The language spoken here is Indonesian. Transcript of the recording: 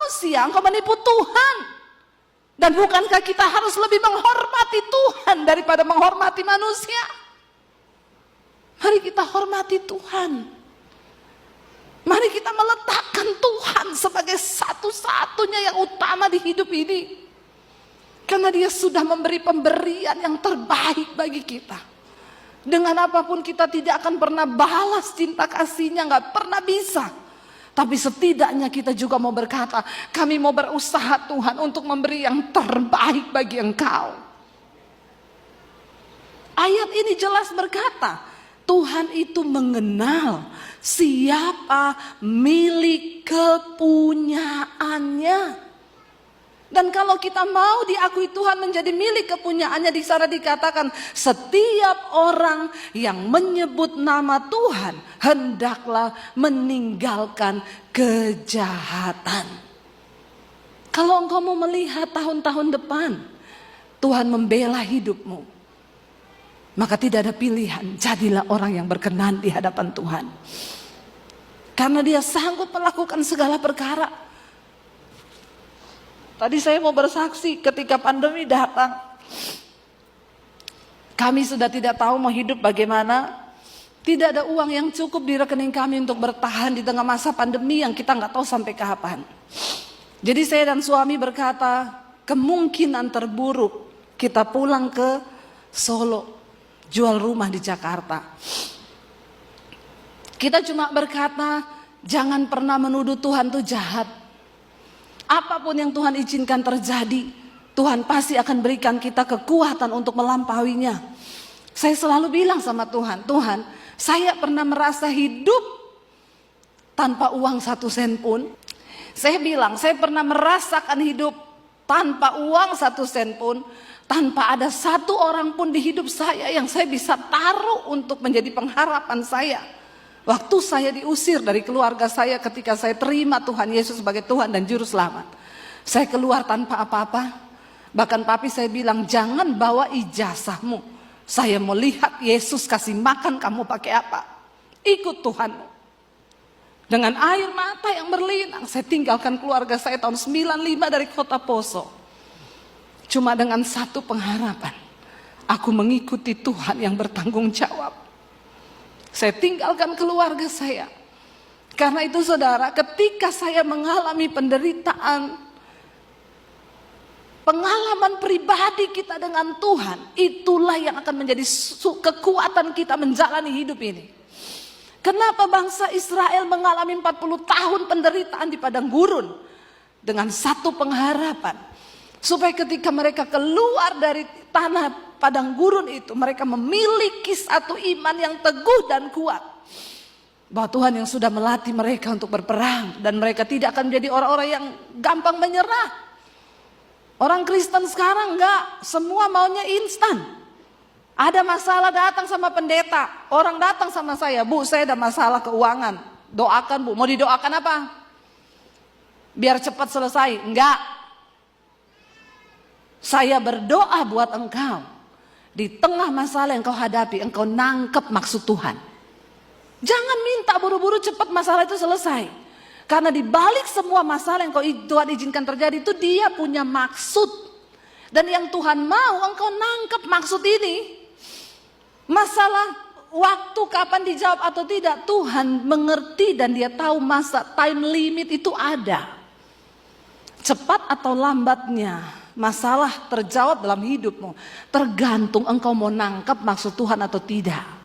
manusia, engkau menipu Tuhan. Dan bukankah kita harus lebih menghormati Tuhan daripada menghormati manusia? Mari kita hormati Tuhan. Mari kita meletakkan Tuhan sebagai satu-satunya yang utama di hidup ini. Karena Dia sudah memberi pemberian yang terbaik bagi kita. Dengan apapun kita tidak akan pernah balas cinta kasih-Nya, gak pernah bisa. Tapi setidaknya kita juga mau berkata, kami mau berusaha Tuhan untuk memberi yang terbaik bagi Engkau. Ayat ini jelas berkata, Tuhan itu mengenal siapa milik kepunyaannya. Dan kalau kita mau diakui Tuhan menjadi milik kepunyaannya, di sana dikatakan setiap orang yang menyebut nama Tuhan hendaklah meninggalkan kejahatan. Kalau engkau mau melihat tahun-tahun depan Tuhan membela hidupmu, maka tidak ada pilihan, jadilah orang yang berkenan di hadapan Tuhan. Karena Dia sanggup melakukan segala perkara. Tadi saya mau bersaksi ketika pandemi datang. Kami sudah tidak tahu mau hidup bagaimana. Tidak ada uang yang cukup di rekening kami untuk bertahan di tengah masa pandemi yang kita nggak tahu sampai kapan. Jadi saya dan suami berkata, kemungkinan terburuk kita pulang ke Solo, jual rumah di Jakarta. Kita cuma berkata, jangan pernah menuduh Tuhan itu jahat. Apapun yang Tuhan izinkan terjadi, Tuhan pasti akan berikan kita kekuatan untuk melampauinya. Saya selalu bilang sama Tuhan, Tuhan, saya pernah merasa hidup tanpa uang 1 sen pun. Saya bilang, saya pernah merasakan hidup tanpa uang 1 sen pun, tanpa ada satu orang pun di hidup saya yang saya bisa taruh untuk menjadi pengharapan saya. Waktu saya diusir dari keluarga saya ketika saya terima Tuhan Yesus sebagai Tuhan dan Juru Selamat. Saya keluar tanpa apa-apa. Bahkan papi saya bilang, jangan bawa ijazahmu. Saya mau lihat Yesus kasih makan kamu pakai apa. Ikut Tuhanmu. Dengan air mata yang berlinang, saya tinggalkan keluarga saya tahun 95 dari kota Poso. Cuma dengan satu pengharapan. Aku mengikuti Tuhan yang bertanggung jawab. Saya tinggalkan keluarga saya. Karena itu saudara, ketika saya mengalami penderitaan, pengalaman pribadi kita dengan Tuhan, itulah yang akan menjadi kekuatan kita menjalani hidup ini. Kenapa bangsa Israel mengalami 40 tahun penderitaan di padang gurun? Dengan satu pengharapan. Supaya ketika mereka keluar dari tanah padang gurun itu, mereka memiliki satu iman yang teguh dan kuat. Bahwa Tuhan yang sudah melatih mereka untuk berperang. Dan mereka tidak akan menjadi orang-orang yang gampang menyerah. Orang Kristen sekarang enggak, semua maunya instan. Ada masalah datang sama pendeta, orang datang sama saya, Bu saya ada masalah keuangan, doakan Bu. Mau didoakan apa? Biar cepat selesai? Enggak. Saya berdoa buat engkau. Di tengah masalah yang kau hadapi, engkau nangkep maksud Tuhan. Jangan minta buru-buru cepat masalah itu selesai. Karena di balik semua masalah yang Tuhan izinkan terjadi itu, Dia punya maksud. Dan yang Tuhan mau, engkau nangkep maksud ini. Masalah waktu kapan dijawab atau tidak, Tuhan mengerti dan Dia tahu masa time limit itu ada. Cepat atau lambatnya masalah terjawab dalam hidupmu tergantung engkau mau nangkep maksud Tuhan atau tidak.